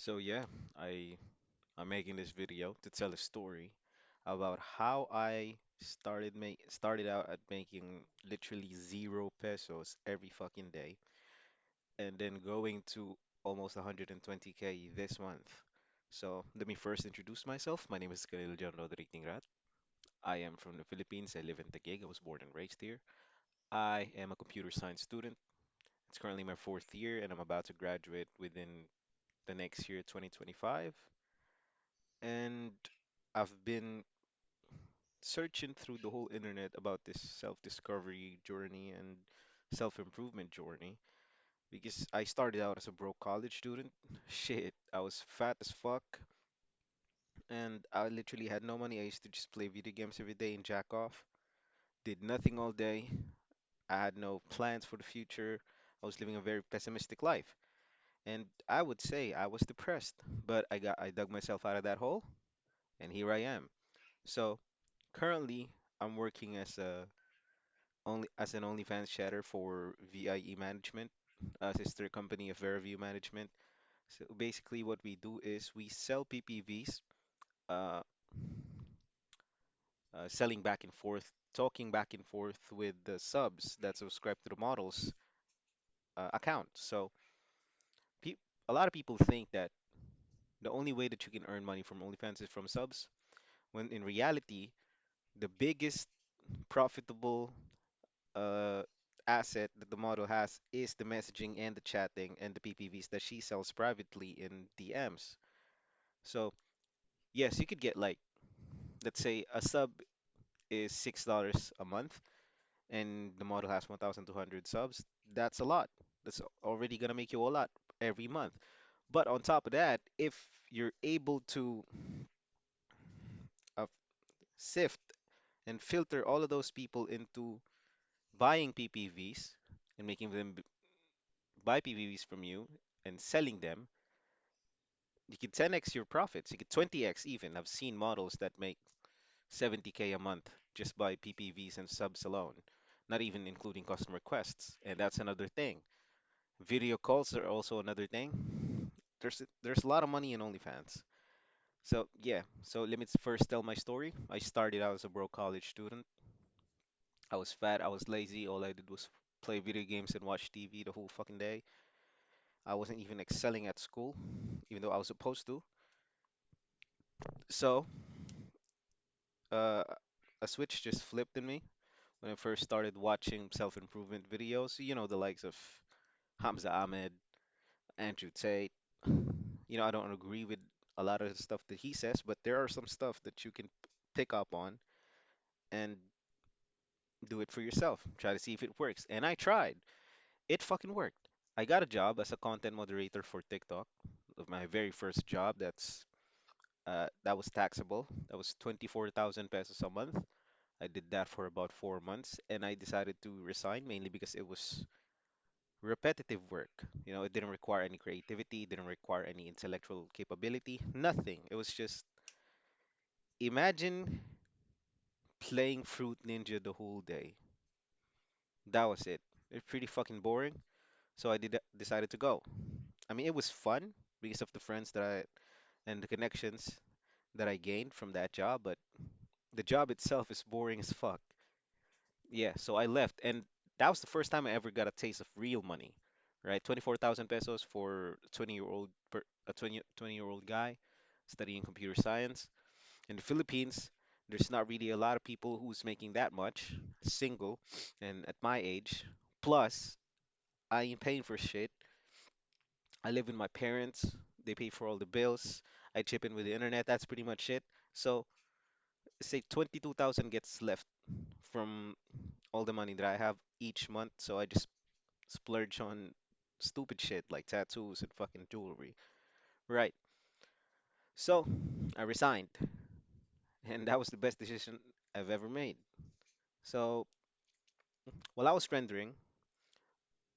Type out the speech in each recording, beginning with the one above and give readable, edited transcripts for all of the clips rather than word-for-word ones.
So yeah, I I'm making this video to tell a story about how I started out at making literally 0 pesos every fucking day and then going to almost 120K this month. So let me first introduce myself. My name is Khalil John Rodriguez. I am from the Philippines. I live in Taguig. I was born and raised here. I am a computer science student. It's currently my fourth year and I'm about to graduate within the next year, 2025. And I've been searching through the whole internet about this self-discovery journey and self-improvement journey because I started out as a broke college student. Shit, I was fat as fuck and I literally had no money. I used to just play video games every day and jack off. Did nothing all day. I had no plans for the future. I was living a very pessimistic life. And I would say I was depressed, but I dug myself out of that hole and here I am. So currently, I'm working as an OnlyFans chatter for VIE Management, a sister company of Veriview Management. So basically, what we do is we sell PPVs, uh, selling back and forth, talking back and forth with the subs that subscribe to the models account. So pe a lot of people think that the only way that you can earn money from OnlyFans is from subs, when in reality, the biggest profitable uh, asset that the model has is the messaging and the chatting and the PPVs that she sells privately in DMs. So, yes, you could get like, let's say a sub is $6 a month and the model has 1,200 subs. That's a lot. That's already gonna make you a lot every month. But on top of that, if you're able to uh, sift and filter all of those people into buying PPVs and making them buy PPVs from you and selling them, you could 10x your profits. You could 20x even. I've seen models that make 70K a month just by PPVs and subs alone, not even including customer requests. And that's another thing. Video calls are also another thing. There's a lot of money in OnlyFans. So yeah, so let me first tell my story. I started out as a broke college student. I was fat, I was lazy. All I did was play video games and watch TV the whole fucking day. I wasn't even excelling at school, even though I was supposed to. So uh, a switch just flipped in me when I first started watching self-improvement videos. You know, the likes of Hamza Ahmed, Andrew Tate. I don't agree with a lot of the stuff that he says, but there are some stuff that you can pick up on and do it for yourself. Try to see if it works. And I tried. It fucking worked. I got a job as a content moderator for TikTok, of my very first job. That was taxable. That was 24,000 pesos a month. I did that for about 4 months, and I decided to resign mainly because it was repetitive work. It didn't require any creativity, it didn't require any intellectual capability, nothing. It was just imagine playing Fruit Ninja the whole day. That was it. It's pretty fucking boring, so decided to go. I mean, it was fun because of the friends that I and the connections that I gained from that job, but the job itself is boring as fuck. Yeah, so I left, and that was the first time I ever got a taste of real money, right? 24,000 pesos for 20-year-old a 20-year-old guy studying computer science. In the Philippines, there's not really a lot of people who's making that much, single, and at my age. Plus, I ain't paying for shit. I live with my parents. They pay for all the bills. I chip in with the internet. That's pretty much it. So, say 22,000 gets left from all the money that I have each month. So I just splurge on stupid shit like tattoos and fucking jewelry. Right. So I resigned, and that was the best decision I've ever made. So while I was rendering,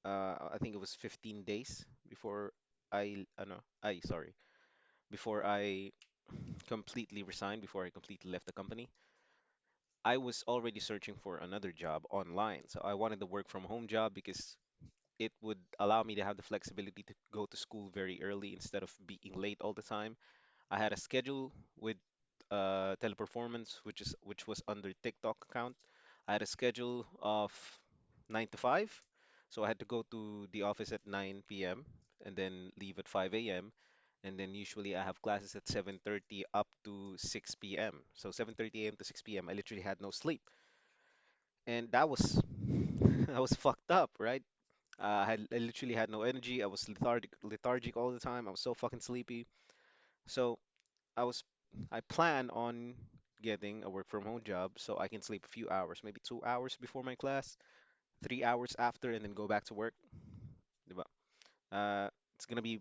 I think it was 15 days before no, before I completely resigned, before I completely left the company. I was already searching for another job online. So I wanted the work from home job because it would allow me to have the flexibility to go to school very early instead of being late all the time. I had a schedule with teleperformance, which was under TikTok account. I had a schedule of 9 to 5, so I had to go to the office at 9 p.m. and then leave at 5 a.m. And then usually I have classes at 7:30 up to 6 p.m. So 7:30 a.m. to 6 p.m. I literally had no sleep, and that was that was fucked up, right? I literally had no energy. I was lethargic all the time. I was so fucking sleepy. So I was I plan on getting a work from home job so I can sleep a few hours, maybe 2 hours before my class, 3 hours after, and then go back to work. Diba? It's gonna be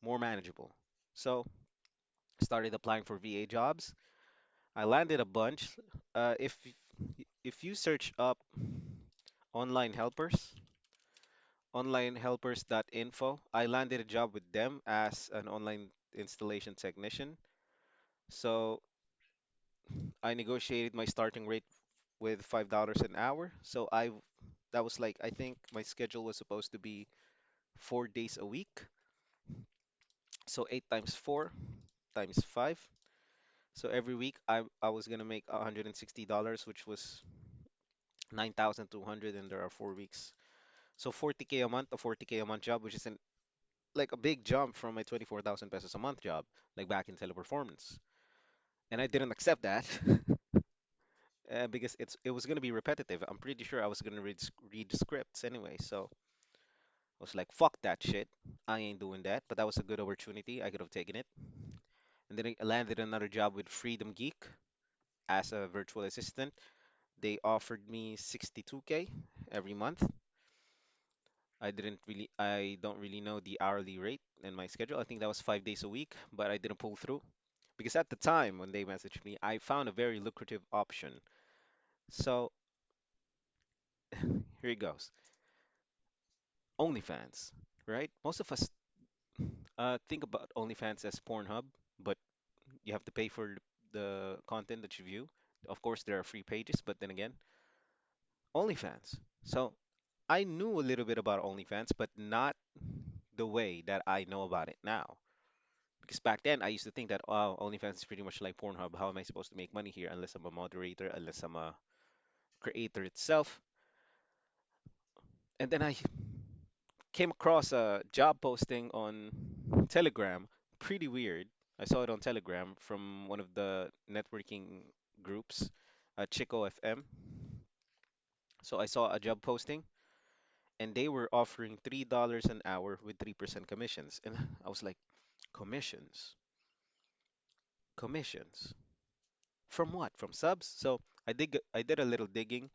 more manageable. So started applying for VA jobs. I landed a bunch. If you search up online helpers, onlinehelpers.info, I landed a job with them as an online installation technician. So I negotiated my starting rate with $5 an hour. So that was like, I think my schedule was supposed to be 4 days a week. So 8 times 4 times 5. So every week I was gonna make $160, which was 9,200, and there are 4 weeks. So 40K a month, a 40K a month job, which is like a big jump from my 24,000 pesos a month job, like back in teleperformance. And I didn't accept that because it was gonna be repetitive. I'm pretty sure I was gonna read scripts anyway. So I was like, fuck that shit. I ain't doing that. But that was a good opportunity. I could have taken it. And then I landed another job with Freedom Geek as a virtual assistant. They offered me 62K every month. I don't really know the hourly rate in my schedule. I think that was 5 days a week, but I didn't pull through because at the time when they messaged me, I found a very lucrative option. So here it goes. OnlyFans, right? Most of us think about OnlyFans as Pornhub, but you have to pay for the content that you view. Of course, there are free pages, but then again, OnlyFans. So I knew a little bit about OnlyFans, but not the way that I know about it now. Because back then, I used to think that, oh, OnlyFans is pretty much like Pornhub. How am I supposed to make money here unless I'm a moderator, unless I'm a creator itself? And then I came across a job posting on Telegram. Pretty weird. I saw it on Telegram from one of the networking groups, Chico FM. So I saw a job posting, and they were offering $3 an hour with 3% commissions. And I was like, commissions? Commissions? From what? From subs? So I did a little digging.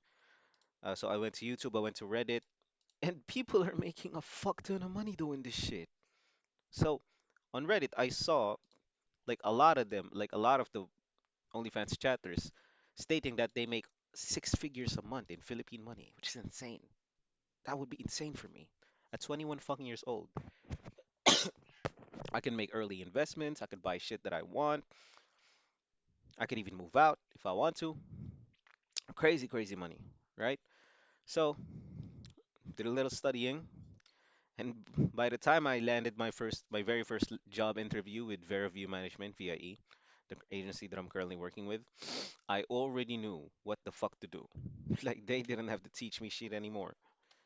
So I went to YouTube, I went to Reddit, and people are making a fuck ton of money doing this shit. So on Reddit, I saw like a lot of them, like a lot of the OnlyFans chatters, stating that they make 6 figures a month in Philippine money, which is insane. That would be insane for me. At 21 fucking years old, I can make early investments. I could buy shit that I want. I could even move out if I want to. Crazy, crazy money, right? So did a little studying, and by the time I landed my very first job interview with VeraView Management VIE, the agency that I'm currently working with, I already knew what the fuck to do. Like they didn't have to teach me shit anymore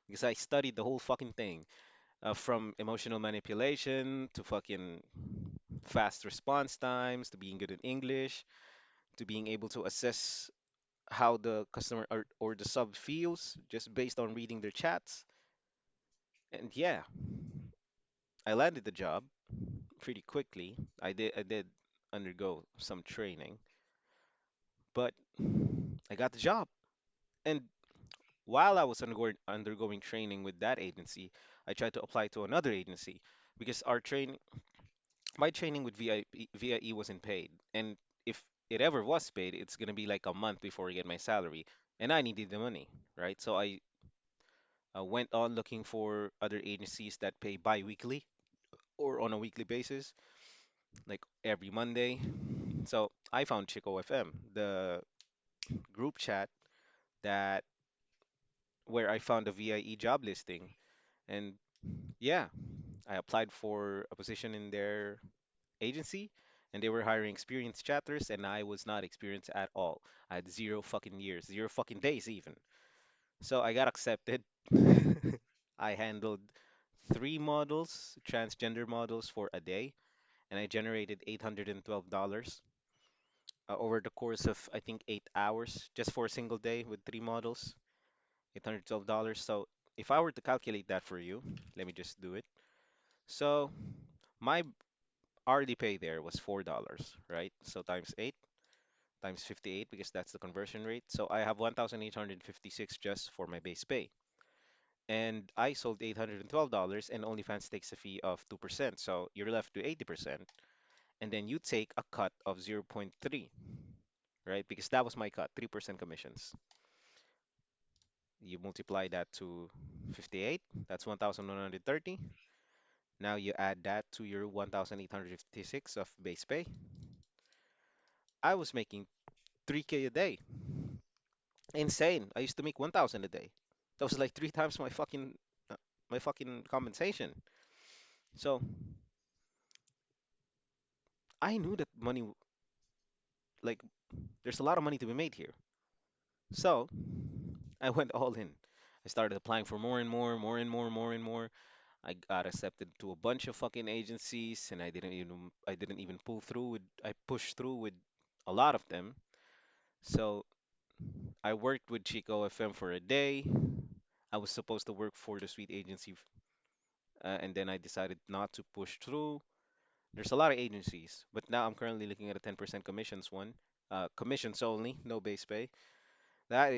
because I studied the whole fucking thing, from emotional manipulation to fucking fast response times to being good in English to being able to assess how the customer or the sub feels just based on reading their chats. And yeah, I landed the job pretty quickly. I did undergo some training, but I got the job. And while I was undergoing training with that agency, I tried to apply to another agency because my training with VIE wasn't paid. And if it ever was paid, it's gonna be like a month before I get my salary, and I needed the money, right? So I went on looking for other agencies that pay bi-weekly or on a weekly basis, like every Monday. So I found Chico FM, the group chat that where I found a VIE job listing. And yeah, I applied for a position in their agency, and they were hiring experienced chatters, and I was not experienced at all. I had 0 fucking years, 0 fucking days even. So I got accepted. I handled 3 models, transgender models, for a day, and I generated $812 over the course of, I think, 8 hours just for a single day with 3 models. $812. So if I were to calculate that for you, let me just do it. So my hourly pay there was $4, right? So times 8 times 58 because that's the conversion rate. So I have 1,856 just for my base pay. And I sold $812 and OnlyFans takes a fee of 2%. So you're left to 80%. And then you take a cut of zero point 0.3, right? Because that was my cut, 3% commissions. You multiply that to 58, that's 1,130. Now you add that to your 1,856 of base pay. I was making 3K a day. Insane. I used to make 1,000 a day. That was like 3 times uh, my fucking compensation. So I knew that like, there's a lot of money to be made here. So I went all in. I started applying for more and more, more and more, more and more. I got accepted to a bunch of fucking agencies, and I didn't even pull through with I pushed through with a lot of them. So I worked with Chico FM for a day. I was supposed to work for the Sweet Agency, and then I decided not to push through. There's a lot of agencies, but now I'm currently looking at a 10% commissions one. Commissions only, no base pay. That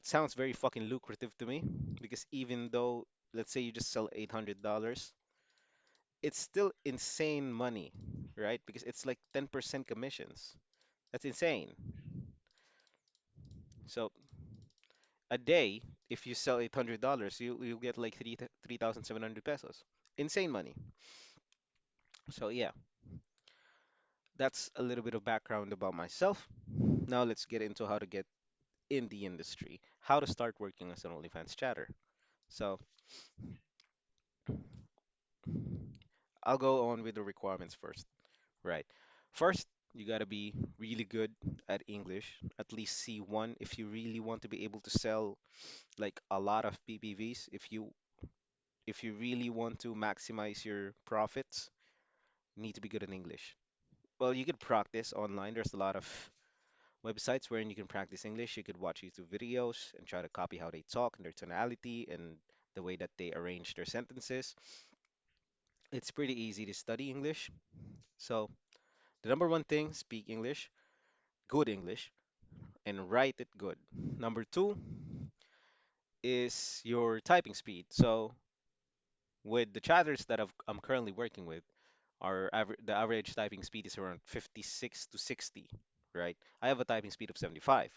sounds very fucking lucrative to me because even though, let's say you just sell $800, it's still insane money, right? Because it's like 10% commissions. That's insane. So a day, if you sell $800, you'll get like 3,700 pesos. Insane money. So yeah, that's a little bit of background about myself. Now let's get into how to get in the industry, how to start working as an OnlyFans chatter. So I'll go on with the requirements first. Right. First, you gotta be really good at English, at least C1 if you really want to be able to sell like a lot of PPVs. If you really want to maximize your profits, you need to be good at English. Well, you could practice online. There's a lot of websites wherein you can practice English. You could watch YouTube videos and try to copy how they talk and their tonality and the way that they arrange their sentences. It's pretty easy to study English. So, the number one thing, speak English, good English, and write it good. Number two is your typing speed. So, with the chatters that I'm currently working with, the average typing speed is around 56 to 60, right? I have a typing speed of 75.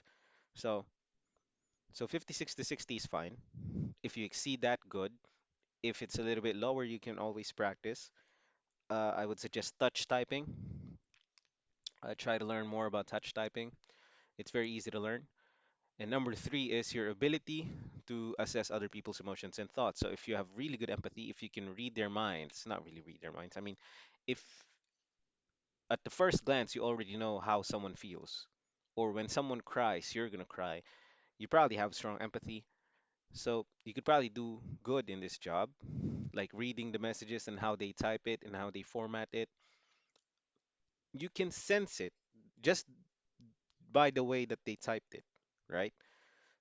So, so 56 to 60 is fine. If you exceed that, good. If it's a little bit lower, you can always practice. I would suggest touch typing. Try to learn more about touch typing. It's very easy to learn. And number three is your ability to assess other people's emotions and thoughts. So if you have really good empathy, if you can read their minds, not really read their minds, I mean, if at the first glance you already know how someone feels, or when someone cries, you're gonna cry, you probably have strong empathy. So you could probably do good in this job, like reading the messages and how they type it and how they format it. You can sense it just by the way that they typed it, right?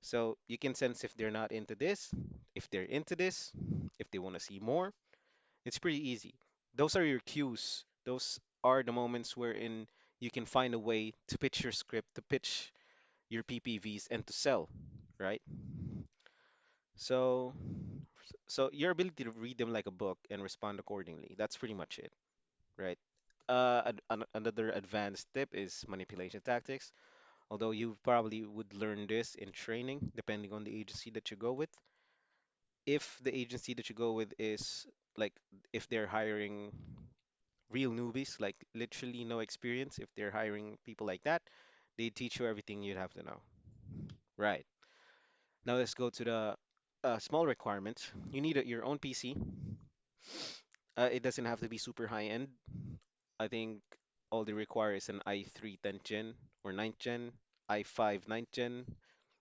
So you can sense if they're not into this, if they're into this, if they want to see more. It's pretty easy. Those are your cues. Those are the moments wherein you can find a way to pitch your script, to pitch your PPVs, and to sell, right? So, so your ability to read them like a book and respond accordingly. That's pretty much it, right? Another advanced tip is manipulation tactics. Although you probably would learn this in training, depending on the agency that you go with. If the agency that you go with is like, if they're hiring real newbies, like literally no experience, if they're hiring people like that, they teach you everything you'd have to know. Right. Now let's go to the Small requirements. You need your own PC. It doesn't have to be super high end. I think all they require is an i3 10th gen or ninth gen, i5 ninth gen,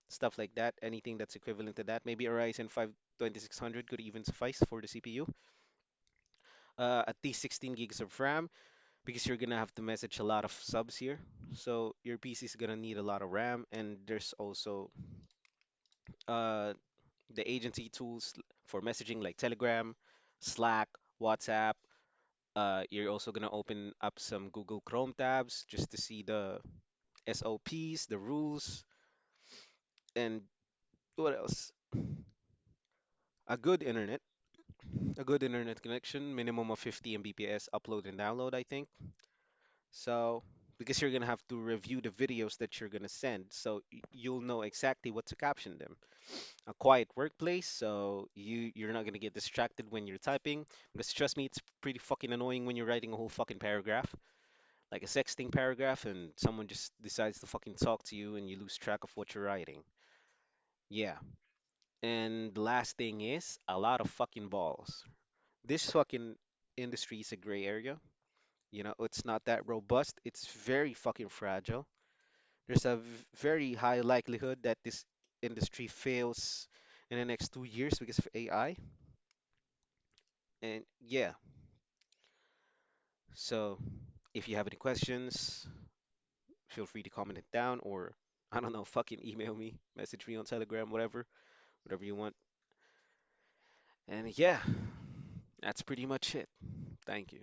stuff like that. Anything that's equivalent to that. Maybe a Ryzen 5 2600 could even suffice for the CPU. At least 16 gigs of RAM because you're gonna have to message a lot of subs here. So your PC is gonna need a lot of RAM, and there's also uh, the agency tools for messaging like Telegram, Slack, WhatsApp. You're also gonna open up some Google Chrome tabs just to see the SOPs, the rules, and what else? A good internet, a good internet connection, minimum of 50 Mbps upload and download, I think. So, because you're gonna have to review the videos that you're gonna send, so you'll know exactly what to caption them. A quiet workplace, so you're not gonna get distracted when you're typing. Because trust me, it's pretty fucking annoying when you're writing a whole fucking paragraph, like a sexting paragraph, and someone just decides to fucking talk to you and you lose track of what you're writing. Yeah. And the last thing is a lot of fucking balls. This fucking industry is a gray area. You know, it's not that robust. It's very fucking fragile. There's a very high likelihood that this industry fails in the next 2 years because of AI. And yeah, so if you have any questions, feel free to comment it down or I don't know, fucking email me, message me on Telegram, whatever you want. And yeah, that's pretty much it. Thank you.